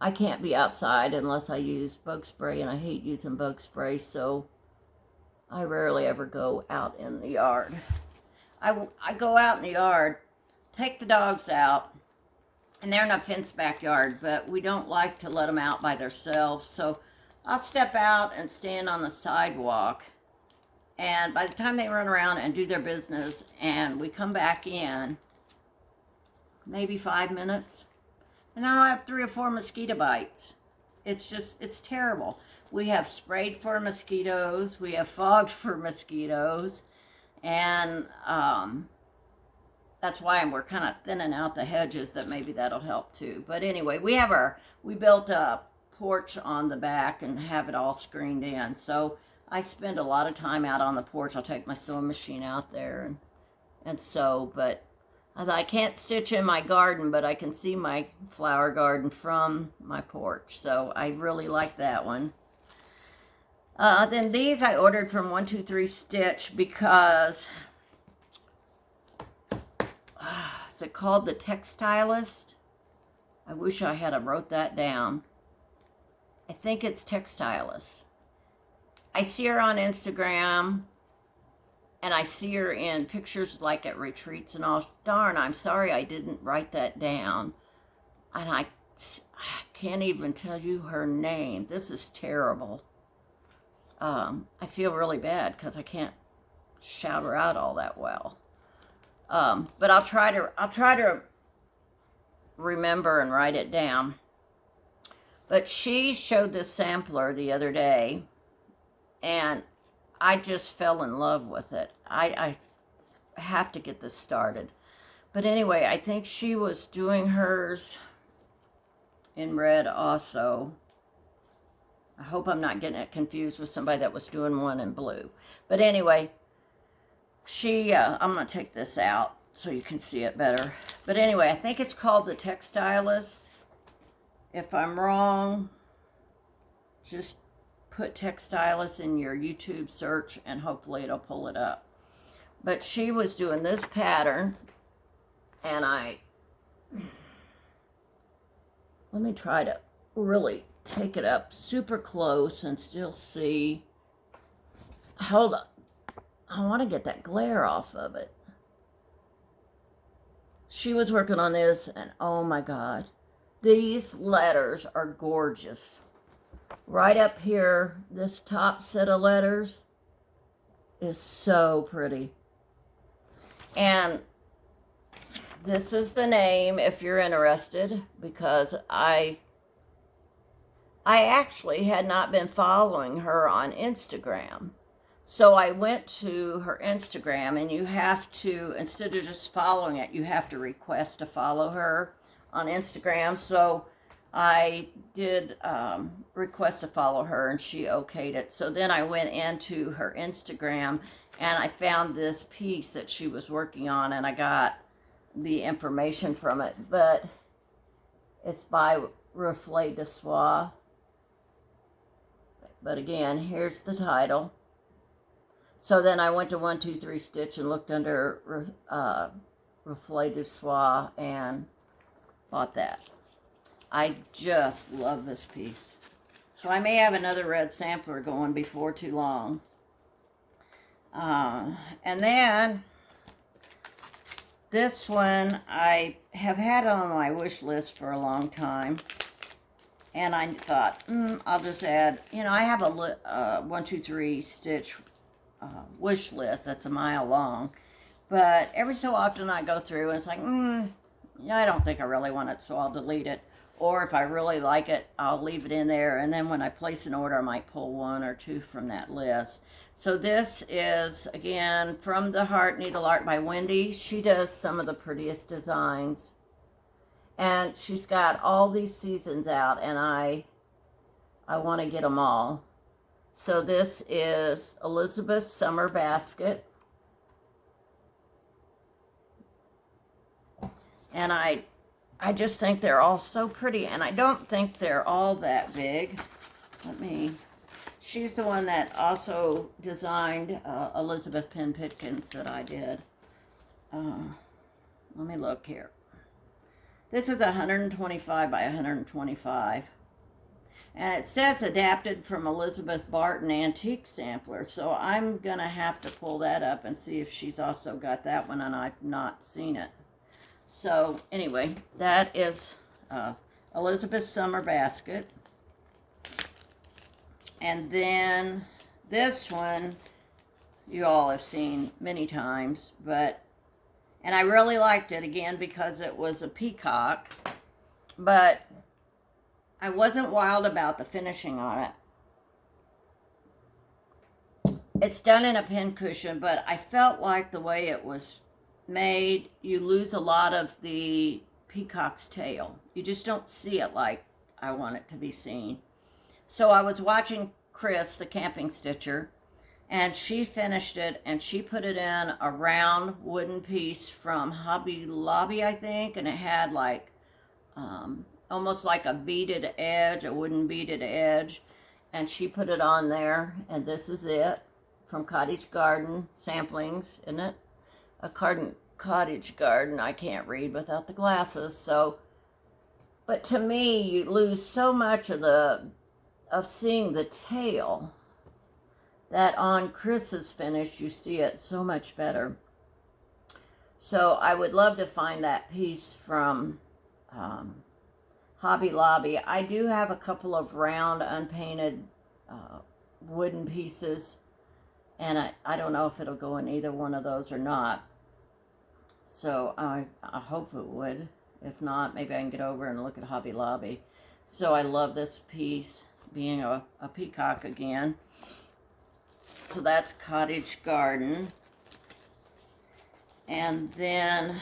I can't be outside unless I use bug spray, and I hate using bug spray, so I rarely ever go out in the yard. I go out in the yard, take the dogs out, and they're in a fenced backyard, but we don't like to let them out by themselves. So I'll step out and stand on the sidewalk, and by the time they run around and do their business and we come back in, maybe 5 minutes, and I'll have 3 or 4 mosquito bites. It's terrible. We have sprayed for mosquitoes, we have fogged for mosquitoes, and that's why we're kind of thinning out the hedges, that maybe that'll help too. But anyway, we built a porch on the back and have it all screened in. So I spend a lot of time out on the porch. I'll take my sewing machine out there and sew. But I can't stitch in my garden, but I can see my flower garden from my porch. So I really like that one. Then these I ordered from 123 Stitch because is it called the Textiles? I wish I had wrote that down. I think it's Textiles. I see her on Instagram, and I see her in pictures like at retreats and all. Darn, I'm sorry I didn't write that down. And I can't even tell you her name. This is terrible. I feel really bad because I can't shout her out all that well. But I'll try to remember and write it down. But she showed this sampler the other day, and I just fell in love with it. I have to get this started. But anyway, I think she was doing hers in red also. I hope I'm not getting it confused with somebody that was doing one in blue. But anyway, I'm going to take this out so you can see it better. But anyway, I think it's called the Textiles. If I'm wrong, just put Textiles in your YouTube search and hopefully it'll pull it up. But she was doing this pattern, and let me try to really take it up super close and still see. Hold on. I want to get that glare off of it. She was working on this, and oh my God, these letters are gorgeous. Right up here, this top set of letters is so pretty. And this is the name if you're interested, because I actually had not been following her on Instagram. So I went to her Instagram, and you have to, instead of just following it, you have to request to follow her on Instagram. So I did request to follow her, and she okayed it. So then I went into her Instagram, and I found this piece that she was working on, and I got the information from it. But it's by Reflet de Soie. But again, here's the title. So then I went to 1-2-3 and looked under Reflet de Soie and bought that. I just love this piece. So I may have another red sampler going before too long. And then this one I have had on my wish list for a long time. And I thought, I'll just add, I have a 1-2-3 stitch wish list that's a mile long, but every so often I go through and it's like, I don't think I really want it, so I'll delete it. Or if I really like it, I'll leave it in there, and then when I place an order, I might pull 1 or 2 from that list. So this is, again, From the Heart Needle Art by Wendy. She does some of the prettiest designs, and she's got all these seasons out, and I want to get them all. So this is Elizabeth's Summer Basket. And I just think they're all so pretty. And I don't think they're all that big. She's the one that also designed Elizabeth Pinpitkins that I did. Let me look here. This is 125 by 125. And it says adapted from Elizabeth Barton Antique Sampler. So I'm going to have to pull that up and see if she's also got that one, and I've not seen it. So anyway, that is Elizabeth's Summer Basket. And then this one you all have seen many times, and I really liked it again because it was a peacock, but I wasn't wild about the finishing on it. It's done in a pincushion, but I felt like the way it was made, you lose a lot of the peacock's tail. You just don't see it like I want it to be seen. So I was watching Chris, the camping stitcher, and she finished it, and she put it in a round wooden piece from Hobby Lobby, I think, and it had like almost like a beaded edge, a wooden beaded edge, and she put it on there, and this is it from Cottage Garden Samplings, isn't it? A Cottage Garden. I can't read without the glasses, so, but to me, you lose so much of seeing the tail that on Chris's finish, you see it so much better. So I would love to find that piece from Hobby Lobby. I do have a couple of round unpainted wooden pieces, and I don't know if it'll go in either one of those or not. So I hope it would. If not, maybe I can get over and look at Hobby Lobby. So I love this piece, being a peacock again. So that's Cottage Garden. And then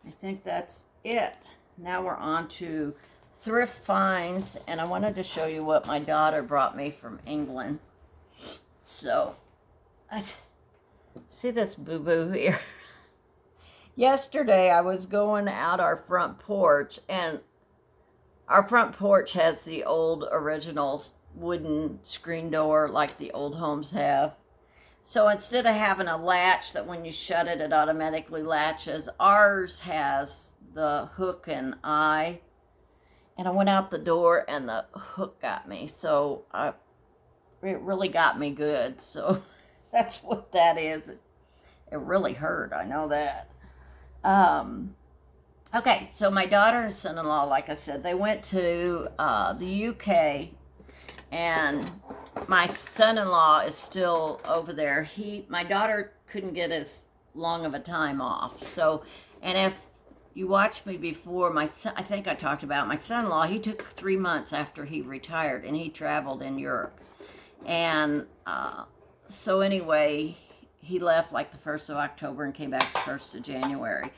I think that's it. Now we're on to Thrift Finds, and I wanted to show you what my daughter brought me from England. So, see this boo-boo here? Yesterday I was going out our front porch, and our front porch has the old original wooden screen door like the old homes have. So instead of having a latch that when you shut it, it automatically latches, ours has the hook and eye. And I went out the door and the hook got me. So it really got me good. So that's what that is. It really hurt. I know that. Okay, so my daughter and son-in-law, like I said, they went to the UK, and my son-in-law is still over there. My daughter couldn't get as long of a time off. So, and if you watched me before, I think I talked about my son-in-law. He took 3 months after he retired, and he traveled in Europe. And so anyway, he left like the 1st of October and came back the 1st of January.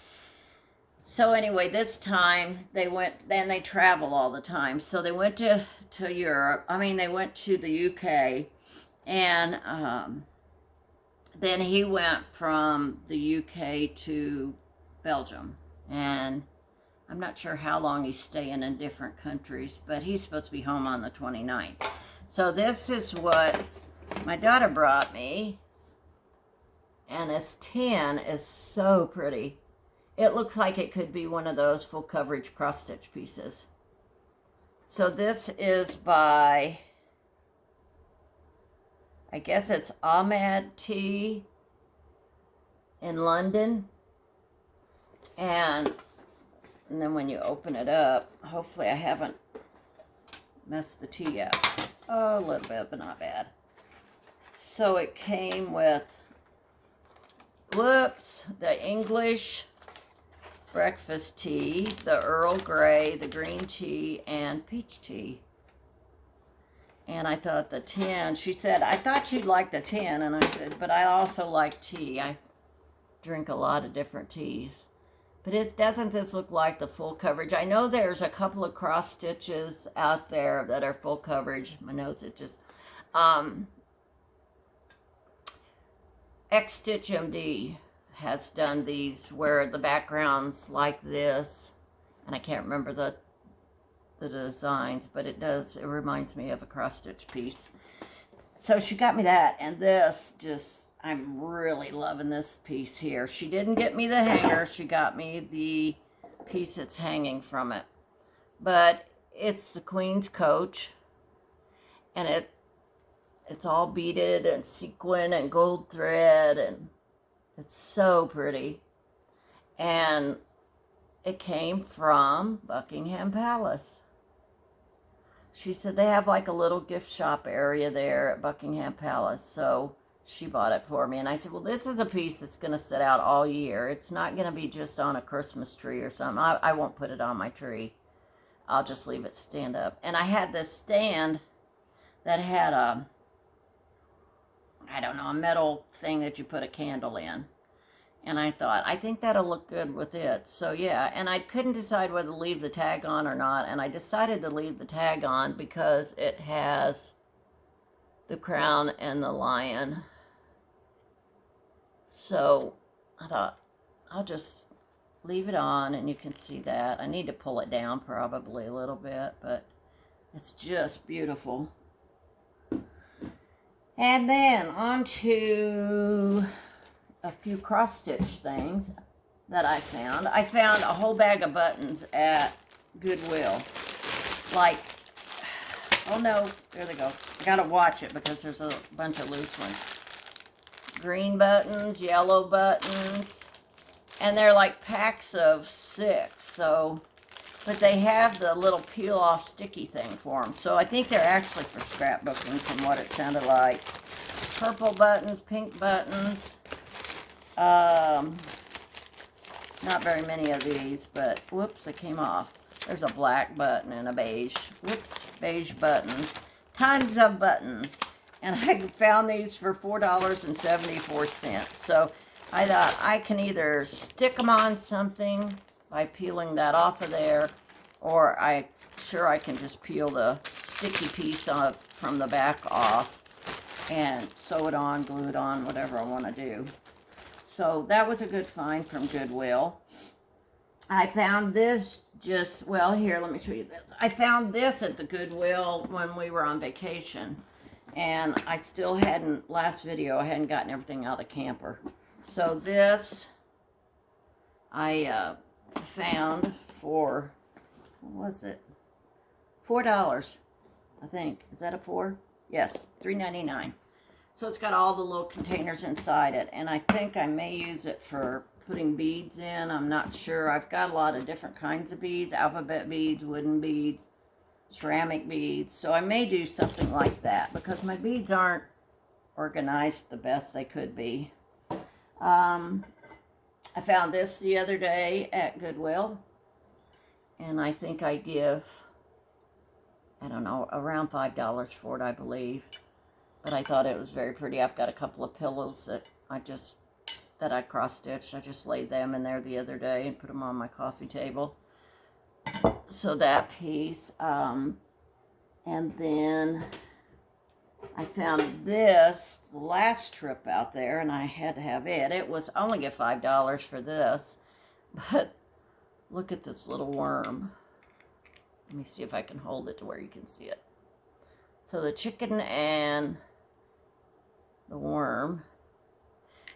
So anyway, this time then they travel all the time. So they went to Europe. They went to the UK, and then he went from the UK to Belgium. And I'm not sure how long he's staying in different countries, but he's supposed to be home on the 29th. So this is what my daughter brought me. And this tin is so pretty. It looks like it could be one of those full coverage cross stitch pieces. So this is by, I guess it's Ahmed Tea in London. And then when you open it up, hopefully I haven't messed the tea up. Oh, a little bit, but not bad. So it came with, the English breakfast tea, the Earl Grey, the green tea, and peach tea. And I thought the tin, she said, I thought you'd like the tin. And I said, but I also like tea. I drink a lot of different teas. But doesn't this look like the full coverage? I know there's a couple of cross stitches out there that are full coverage. My notes, it just, X Stitch MD has done these where the background's like this, and I can't remember the designs, but it reminds me of a cross stitch piece. So she got me that, and this I'm really loving this piece here. She didn't get me the hanger, she got me the piece that's hanging from it. But it's the Queen's Coach, and it's all beaded and sequin and gold thread, and it's so pretty. And it came from Buckingham Palace. She said they have like a little gift shop area there at Buckingham Palace, so she bought it for me. And I said, well, this is a piece that's going to sit out all year. It's not going to be just on a Christmas tree or something. I won't put it on my tree. I'll just leave it stand up. And I had this stand that had a metal thing that you put a candle in. And I thought, I think that'll look good with it. So yeah, and I couldn't decide whether to leave the tag on or not. And I decided to leave the tag on because it has the crown and the lion. So I thought, I'll just leave it on, and you can see that. I need to pull it down probably a little bit, but it's just beautiful. And then on to a few cross stitch things that I found. I found a whole bag of buttons at Goodwill. Like, oh no, there they go. I gotta watch it because there's a bunch of loose ones. Green buttons, yellow buttons, and they're like packs of 6. So, but they have the little peel off sticky thing for them. So I think they're actually for scrapbooking from what it sounded like. Purple buttons, pink buttons. Not very many of these, but whoops, they came off. There's a black button and a beige. Whoops, beige buttons. Tons of buttons. And I found these for $4.74. So I thought I can either stick them on something by peeling that off of there, or I can just peel the sticky piece off from the back off and sew it on, glue it on, whatever I want to do. So that was a good find from Goodwill. I found this well, here, let me show you this. I found this at the Goodwill when we were on vacation. And I still hadn't, last video, I hadn't gotten everything out of the camper. So this, I found for, what was it? $4, I think. Is that a 4? Yes, $3.99. So it's got all the little containers inside it. And I think I may use it for putting beads in. I'm not sure. I've got a lot of different kinds of beads. Alphabet beads, wooden beads, ceramic beads. So I may do something like that because my beads aren't organized the best they could be. I found this the other day at Goodwill. And I think I give, I don't know, around $5 for it, I believe. But I thought it was very pretty. I've got a couple of pillows that I cross-stitched. I just laid them in there the other day and put them on my coffee table. So that piece. And then I found this the last trip out there, and I had to have it. It was only get $5 for this. But look at this little worm. Let me see if I can hold it to where you can see it. So the chicken and the worm.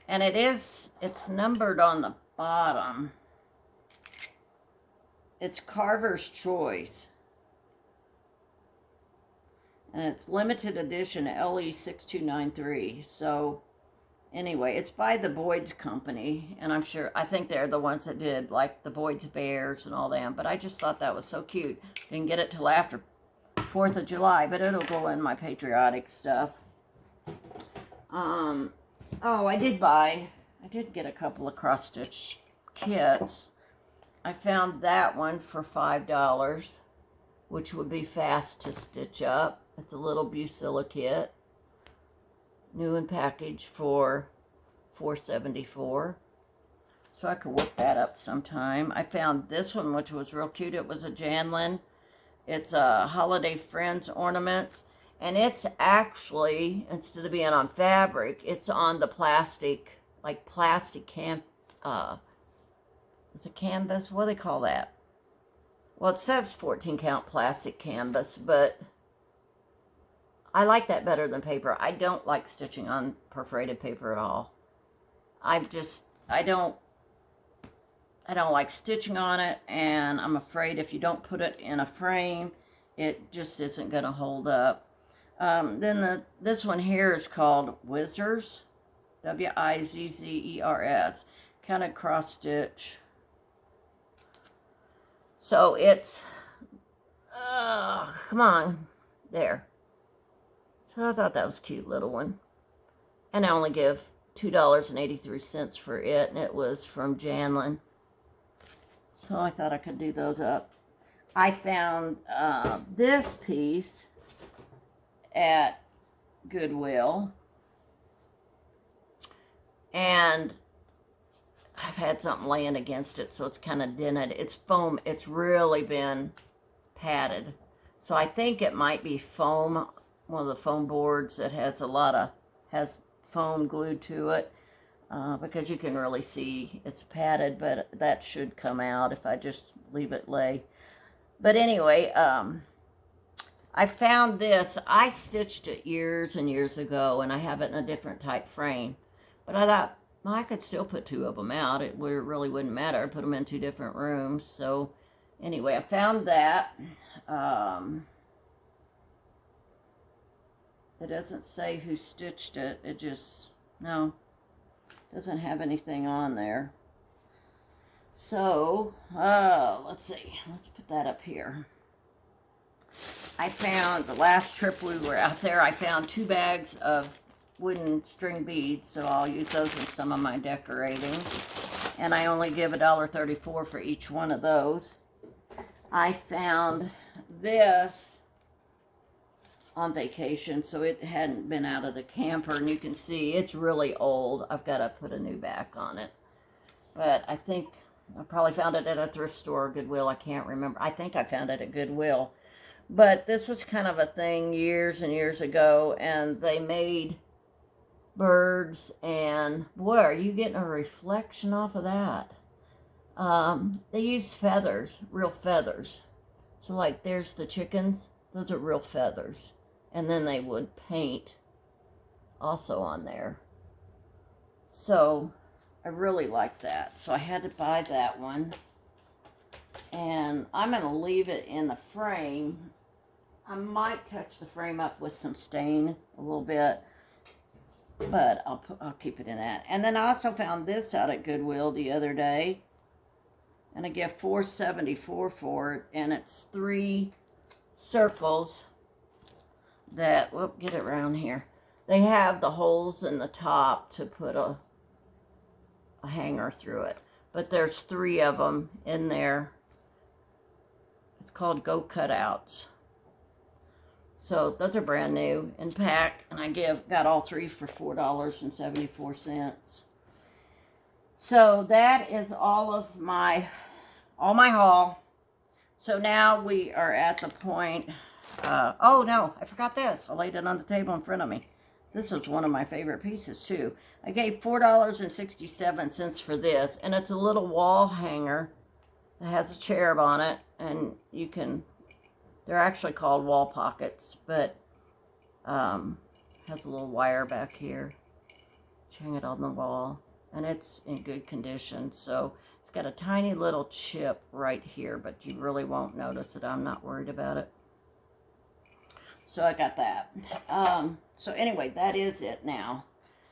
And it's numbered on the bottom. It's Carver's Choice. And it's limited edition LE6293. So anyway, it's by the Boyd's Company. And I think they're the ones that did like the Boyd's Bears and all that. But I just thought that was so cute. Didn't get it till after 4th of July, but it'll go in my patriotic stuff. Oh, I did get a couple of cross-stitch kits. I found that one for $5, which would be fast to stitch up. It's a little Bucilla kit. New in package for $4.74. So I could whip that up sometime. I found this one, which was real cute. It was a Janlin. It's a Holiday Friends ornaments. And it's actually, instead of being on fabric, it's on the plastic, like plastic it's a canvas, what do they call that? Well, it says 14 count plastic canvas, but I like that better than paper. I don't like stitching on perforated paper at all. I don't like stitching on it, and I'm afraid if you don't put it in a frame, it just isn't going to hold up. Then this one here is called Wizzers, Wizzers, kind of cross stitch. So it's, come on, there. So I thought that was a cute little one. And I only give $2.83 for it, and it was from Janlin. So I thought I could do those up. I found this piece at Goodwill, and I've had something laying against it, so it's kind of dented. It's foam. It's really been padded, so I think it might be foam, one of the foam boards that has foam glued to it, because you can really see it's padded, but that should come out if I just leave it lay. But anyway, I found this. I stitched it years and years ago, and I have it in a different type frame. But I thought, well, I could still put two of them out. It really wouldn't matter. I put them in two different rooms. So anyway, I found that. It doesn't say who stitched it. It just, no, doesn't have anything on there. So, let's see. Let's put that up here. I found, the last trip we were out there, I found 2 bags of wooden string beads, so I'll use those in some of my decorating. And I only give $1.34 for each one of those. I found this on vacation, so it hadn't been out of the camper, and you can see it's really old. I've got to put a new back on it. But I think I probably found it at a thrift store or Goodwill. I can't remember. I think I found it at Goodwill. But this was kind of a thing years and years ago, and they made birds, and boy, are you getting a reflection off of that. They use feathers, real feathers. So like there's the chickens, those are real feathers. And then they would paint also on there. So I really like that. So I had to buy that one. And I'm going to leave it in the frame. I might touch the frame up with some stain a little bit, but I'll keep it in that. And then I also found this out at Goodwill the other day, and I get $4.74 for it, and it's 3 circles that, whoop, get it around here. They have the holes in the top to put a hanger through it, but there's 3 of them in there. It's called Go Cutouts. So those are brand new and packed, and I got all 3 for $4.74. So that is all my haul. So now we are at the point. Oh no, I forgot this. I laid it on the table in front of me. This was one of my favorite pieces too. I gave $4.67 for this, and it's a little wall hanger. It has a cherub on it, and they're actually called wall pockets, but has a little wire back here. Hang it on the wall, and it's in good condition. So it's got a tiny little chip right here, but you really won't notice it. I'm not worried about it. So I got that. So anyway, that is it now.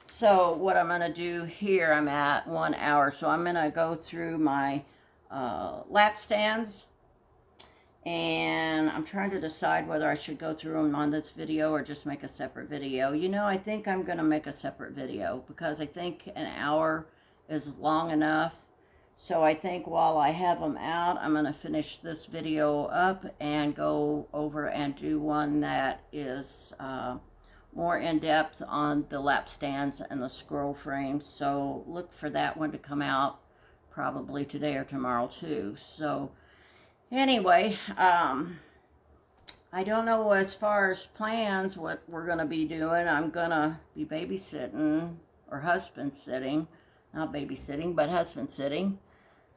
So what I'm going to do here, I'm at 1 hour, so I'm going to go through my lap stands, and I'm trying to decide whether I should go through them on this video or just make a separate video. You know, I think I'm going to make a separate video because I think an hour is long enough. So I think while I have them out, I'm going to finish this video up and go over and do one that is more in-depth on the lap stands and the scroll frames. So look for that one to come out probably today or tomorrow too. So anyway, I don't know as far as plans what we're going to be doing. I'm going to be babysitting, or husband sitting, not babysitting, but husband sitting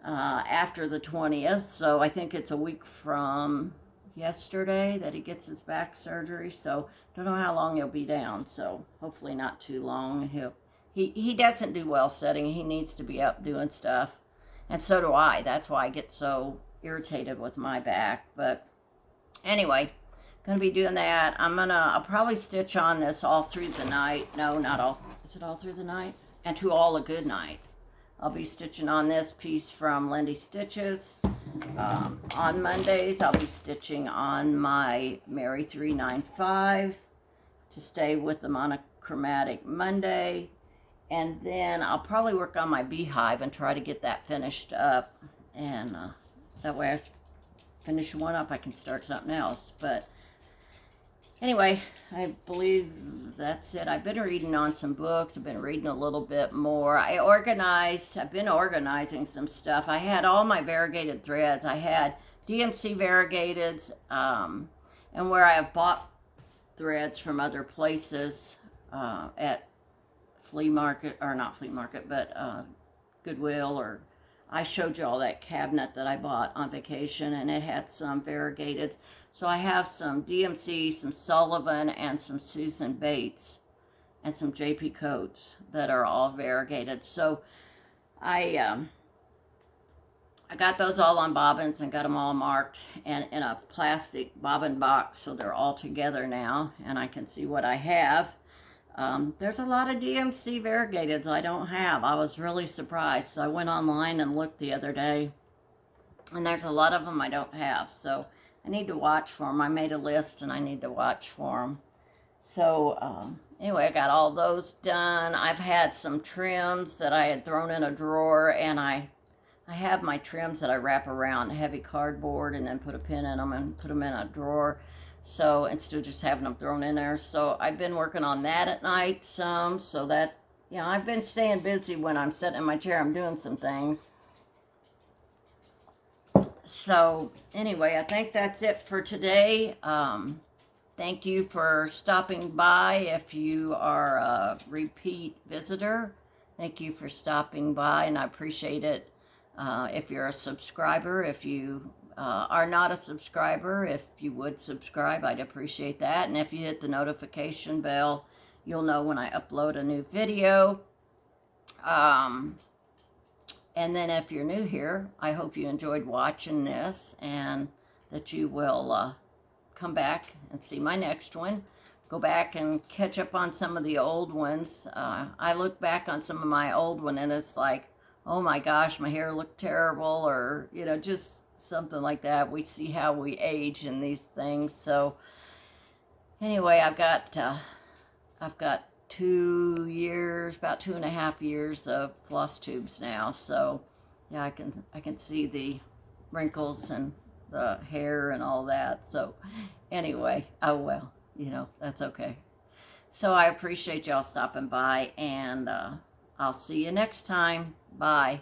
after the 20th. So I think it's a week from yesterday that he gets his back surgery. So don't know how long he'll be down. So hopefully not too long. He doesn't do well sitting. He needs to be up doing stuff. And so do I. That's why I get so irritated with my back. But anyway, going to be doing that. I'll probably stitch on this all through the night. No, not all. Is it all through the night? And to all a good night. I'll be stitching on this piece from Lindy Stitches. On Mondays, I'll be stitching on my Mary 395 to stay with the monochromatic Monday. And then I'll probably work on my beehive and try to get that finished up. And that way I finish one up, I can start something else. But anyway, I believe that's it. I've been reading on some books. I've been reading a little bit more. I've been organizing some stuff. I had all my variegated threads. I had DMC variegateds, and where I have bought threads from other places at flea market, or not flea market, but Goodwill, or I showed you all that cabinet that I bought on vacation, and it had some variegated. So I have some DMC, some Sullivan, and some Susan Bates, and some JP Coates that are all variegated. So I got those all on bobbins and got them all marked and in a plastic bobbin box, so they're all together now, and I can see what I have. There's a lot of DMC variegateds I don't have. I was really surprised. So I went online and looked the other day, and there's a lot of them I don't have. So I need to watch for them. I made a list, and I need to watch for them. So anyway, I got all those done. I've had some trims that I had thrown in a drawer, and I have my trims that I wrap around heavy cardboard and then put a pin in them and put them in a drawer. So instead of just having them thrown in there. So I've been working on that at night some. So that, you know, I've been staying busy when I'm sitting in my chair. I'm doing some things. So anyway, I think that's it for today. Thank you for stopping by. If you are a repeat visitor, thank you for stopping by, and I appreciate it. If you're a subscriber, if you are not a subscriber, if you would subscribe, I'd appreciate that. And if you hit the notification bell, you'll know when I upload a new video. And then if you're new here, I hope you enjoyed watching this and that you will come back and see my next one. Go back and catch up on some of the old ones. I look back on some of my old one and it's like, oh my gosh, my hair looked terrible, or, you know, just something like that. We see how we age in these things. So anyway, I've got 2 years, about 2.5 years of floss tubes now. So yeah, I can see the wrinkles and the hair and all that. So anyway, oh well, you know, that's okay. So I appreciate y'all stopping by, and I'll see you next time. Bye.